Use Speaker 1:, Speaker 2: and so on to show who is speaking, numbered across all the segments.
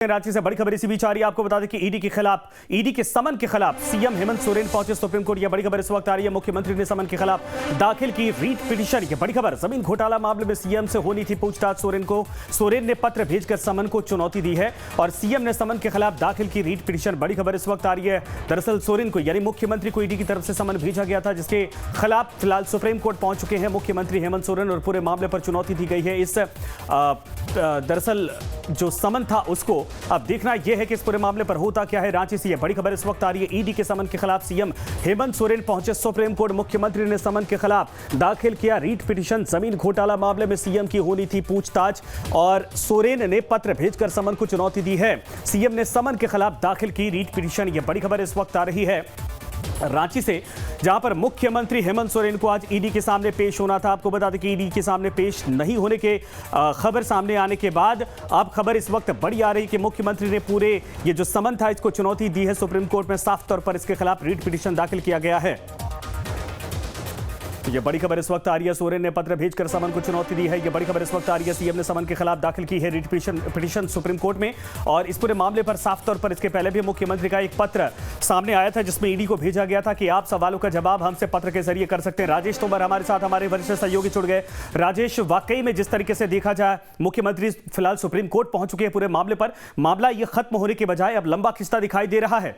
Speaker 1: रांची से बड़ी खबर इसी बीच आ रही है। आपको बता दें कि ईडी के समन के खिलाफ सीएम हेमंत सोरेन पहुंचे सुप्रीम कोर्ट। यह बड़ी खबर इस वक्त आ रही है। मुख्यमंत्री ने समन के खिलाफ दाखिल की रीट पिटीशन। यह बड़ी खबर, जमीन घोटाला मामले में सीएम से होनी थी पूछताछ सोरेन को। सोरेन ने पत्र भेजकर समन को चुनौती दी है और सीएम ने समन के खिलाफ दाखिल की रीट पिटीशन। बड़ी खबर इस वक्त आ रही है। दरअसल सोरेन को यानी मुख्यमंत्री को ईडी की तरफ से समन भेजा गया था, जिसके खिलाफ फिलहाल सुप्रीम कोर्ट पहुंच चुके हैं मुख्यमंत्री हेमंत सोरेन और पूरे मामले पर चुनौती दी गई है। इस दरअसल जो समन था उसको अब देखना यह है कि इस पूरे मामले पर होता क्या है। रांची से यह बड़ी खबर इस वक्त आ रही है। ईडी के समन के खिलाफ सीएम हेमंत सोरेन पहुंचे सुप्रीम कोर्ट। मुख्यमंत्री ने समन के खिलाफ दाखिल किया रीट पिटीशन। जमीन घोटाला मामले में सीएम की होनी थी पूछताछ और सोरेन ने पत्र भेजकर समन को चुनौती दी है। सीएम ने समन के खिलाफ दाखिल की रीट पिटीशन। यह बड़ी खबर इस वक्त आ रही है रांची से, जहां पर मुख्यमंत्री हेमंत सोरेन को आज ईडी के सामने पेश होना था। आपको बता दें कि ईडी के सामने पेश नहीं होने के खबर सामने आने के बाद अब खबर इस वक्त बड़ी आ रही कि मुख्यमंत्री ने पूरे ये जो समन था इसको चुनौती दी है। सुप्रीम कोर्ट में साफ तौर पर इसके खिलाफ रीट पिटीशन दाखिल किया गया है। ये बड़ी खबर इस वक्त आ रही है। सोरेन ने पत्र भेजकर समन को चुनौती दी है। ये बड़ी खबर इस वक्त आ रही है। सीएम ने समन के खिलाफ दाखिल की है रीट पिटीशन सुप्रीम कोर्ट में और इस पूरे मामले पर साफ तौर पर इसके पहले भी मुख्यमंत्री का एक पत्र सामने आया था, जिसमें ईडी को भेजा गया था कि आप सवालों का जवाब हमसे पत्र के जरिए कर सकते हैं। राजेश तोमर हमारे साथ, हमारे वरिष्ठ सहयोगी जुड़ गए। राजेश, वाकई में जिस तरीके से देखा जाए मुख्यमंत्री फिलहाल सुप्रीम कोर्ट पहुंच चुके हैं पूरे मामले पर, मामला ये खत्म होने के बजाय अब लंबा खिंचता दिखाई दे रहा है।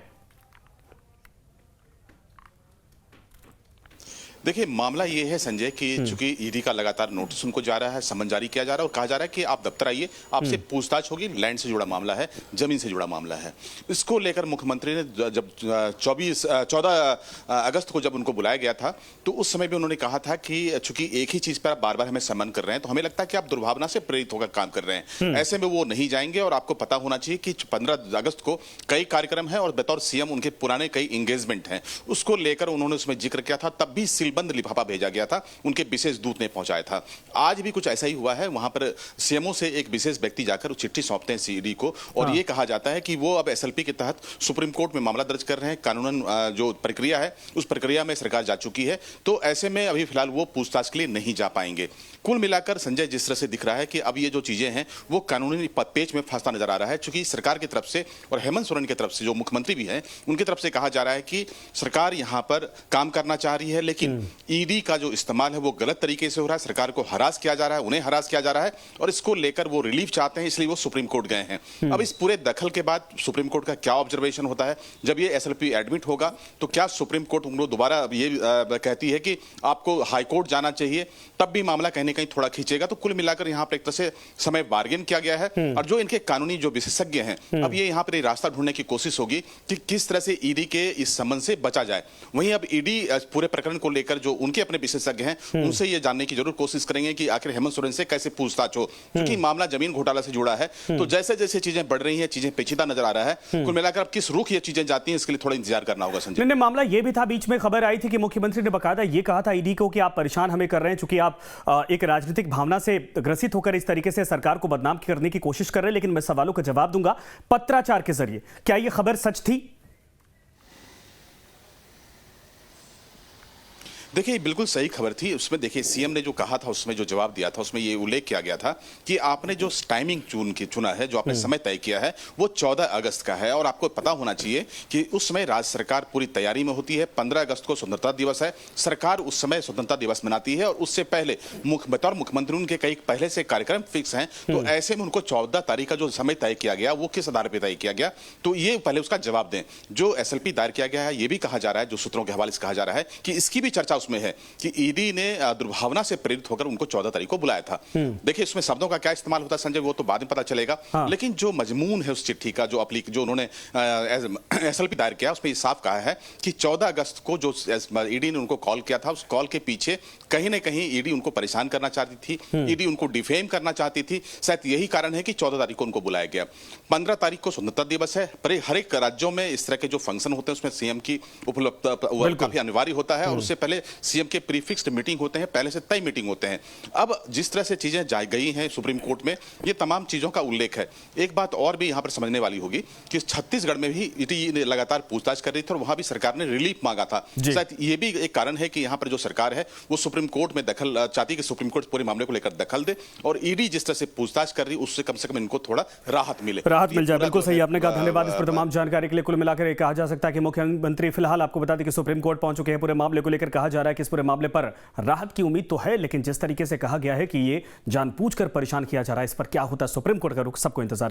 Speaker 2: देखिए, मामला ये है संजय कि चूंकि ईडी का लगातार नोटिस उनको जा रहा है, समन जारी किया जा रहा है और कहा जा रहा है कि आप दफ्तर आइए, आपसे पूछताछ होगी। लैंड से जुड़ा मामला है, जमीन से जुड़ा मामला है। इसको लेकर मुख्यमंत्री ने जब 14 अगस्त को जब उनको बुलाया गया था तो उस समय भी उन्होंने कहा था कि चूंकि एक ही चीज पर आप बार बार हमें समन कर रहे हैं तो हमें लगता है कि आप दुर्भावना से प्रेरित होकर काम कर रहे हैं। ऐसे में वो नहीं जाएंगे और आपको पता होना चाहिए कि 15 अगस्त को कई कार्यक्रम है और बतौर सीएम उनके पुराने कई एंगेजमेंट हैं। उसको लेकर उन्होंने उसमें जिक्र किया था। तब भी बंद लिफाफा भेजा गया था, उनके विशेष दूत ने पहुंचाया था। आज भी कुछ ऐसा ही हुआ है। वहां पर सीएमओ से एक विशेष व्यक्ति जाकर चिट्ठी सौंपते हैं सीडी को और ये कहा जाता है कि वो अब एसएलपी के तहत सुप्रीम कोर्ट में मामला दर्ज कर रहे हैं। कानूनन जो प्रक्रिया है उस प्रक्रिया में सरकार जा चुकी है, तो ऐसे में अभी फिलहाल वो पूछताछ के लिए नहीं जा पाएंगे। कुल मिलाकर संजय, जिस तरह से दिख रहा है कि अब ये जो चीजें हैं वो कानूनी पेच में फंसता नजर आ रहा है, क्योंकि सरकार की तरफ से और हेमंत सोरेन की तरफ से जो मुख्यमंत्री भी हैं उनकी तरफ से कहा जा रहा है कि सरकार यहां पर काम करना चाह रही है, लेकिन ईडी का जो इस्तेमाल है वो गलत तरीके से हो रहा है। सरकार को हरास किया जा रहा है, उन्हें हरास किया जा रहा है और इसको लेकर वो रिलीफ चाहते हैं, इसलिए वो सुप्रीम कोर्ट गए हैं। अब इस पूरे दखल के बाद सुप्रीम कोर्ट का क्या ऑब्जर्वेशन होता है, जब ये एसएलपी एडमिट होगा तो क्या सुप्रीम कोर्ट उनको दोबारा ये कहती है कि आपको हाई कोर्ट जाना चाहिए, तब भी मामला कहीं ना कहीं थोड़ा खींचेगा। तो कुल मिलाकर यहाँ पर एक तरह से समय बार्गेन किया गया है और जो इनके कानूनी जो विशेषज्ञ हैं अब ये यहाँ पर रास्ता ढूंढने की कोशिश होगी कि किस तरह से ईडी के इस संबंध से बचा जाए। वहीं अब ईडी पूरे प्रकरण को लेकर जो उनके अपने विशेषज्ञ हैं उनसे ये जानने की जरूर कोशिश करेंगे कि आखिर हेमंत सोरेन से कैसे पूछताछ हो, क्योंकि मामला जमीन घोटाला से जुड़ा है। तो जैसे जैसे चीजें बढ़ रही हैं, चीजें पेचीदा नजर आ रहा है। कुल मिलाकर अब किस रुख ये चीजें जाती हैं इसके लिए थोड़ा इंतजार करना होगा संजय।
Speaker 1: मामला ये भी था, बीच में खबर आई थी कि मुख्यमंत्री ने बकायदा ये कहा था ईडी को कि आप परेशान हमें कर रहे हैं, चूंकि आप एक राजनीतिक भावना से ग्रसित होकर इस तरीके से सरकार को बदनाम करने की कोशिश कर रहे हैं, लेकिन मैं सवालों का जवाब दूंगा पत्राचार के जरिए। क्या यह खबर सच थी?
Speaker 2: देखिए, बिल्कुल सही खबर थी। उसमें देखिए सीएम ने जो कहा था, उसमें जो जवाब दिया था उसमें ये उल्लेख किया गया था कि आपने जो टाइमिंग चुना है, जो आपने समय तय किया है वो 14 अगस्त का है और आपको पता होना चाहिए कि उस समय राज्य सरकार पूरी तैयारी में होती है। 15 अगस्त को स्वतंत्रता दिवस है, सरकार उस समय स्वतंत्रता दिवस मनाती है और उससे पहले बतौर मुख्यमंत्री उनके कई पहले से कार्यक्रम फिक्स हैं। तो ऐसे में उनको 14 तारीख का जो समय तय किया गया वो किस आधार पर तय किया गया, तो ये पहले उसका जवाब दें। जो एसएलपी दायर किया गया है ये भी कहा जा रहा है, जो सूत्रों के हवाले से कहा जा रहा है कि इसकी भी चर्चा उसमें है कि ईडी ने दुर्भावना से प्रेरित होकर उनको 14 तारीख को बुलाया था। देखिए, इसमें शब्दों का क्या इस्तेमाल होता है संजय वो तो बाद में पता चलेगा। लेकिन जो मजमून है उस चिट्ठी का, जो उन्होंने एसएलपी दायर किया उसमें साफ कहा है कि 14 अगस्त को जो ईडी ने उनको कॉल किया था, उस कॉल के पीछे कहीं ना कहीं ईडी उनको परेशान करना चाहती थी, ईडी उनको डिफेम करना चाहती थी। शायद यही कारण है कि 14 तारीख को उनको बुलाया गया। 15 तारीख को स्वतंत्रता दिवस है, पर हर एक राज्यों में इस तरह के जो फंक्शन होते हैं उसमें सीएम की उपलब्धता काफी अनिवार्य होता है और उससे पहले सीएम के प्रीफिक्स्ड मीटिंग होते हैं, पहले से तय मीटिंग होते हैं। अब जिस तरह से चीजें जा गई हैं सुप्रीम कोर्ट में, ये तमाम चीजों का उल्लेख है। एक बात और भी यहाँ पर समझने वाली होगी कि छत्तीसगढ़ में भी ईडी ने लगातार पूछताछ कर रही थी और वहां भी सरकार ने रिलीफ मांगा था। शायद ये भी एक कारण है कि यहाँ पर जो सरकार है वो सुप्रीम कोर्ट में दखल चाहती है कि सुप्रीम कोर्ट पूरे मामले को लेकर दखल दे, और ईडी जिस तरह से पूछताछ कर रही है उससे कम से कम इनको थोड़ा राहत मिले,
Speaker 1: राहत मिल जाए। बिल्कुल सही आपने कहा, धन्यवाद इस पर तमाम जानकारी के लिए। कुल मिलाकर ये कहा जा सकता है कि मुख्यमंत्री फिलहाल आपको बता दें कि सुप्रीम कोर्ट पहुंच चुके हैं। पूरे मामले को लेकर कहा जा रहा है कि इस पूरे मामले पर राहत की उम्मीद तो है, लेकिन जिस तरीके से कहा गया है कि ये जानबूझकर परेशान किया जा रहा है, इस पर क्या होता है सुप्रीम कोर्ट का रुख, सबको इंतजार है।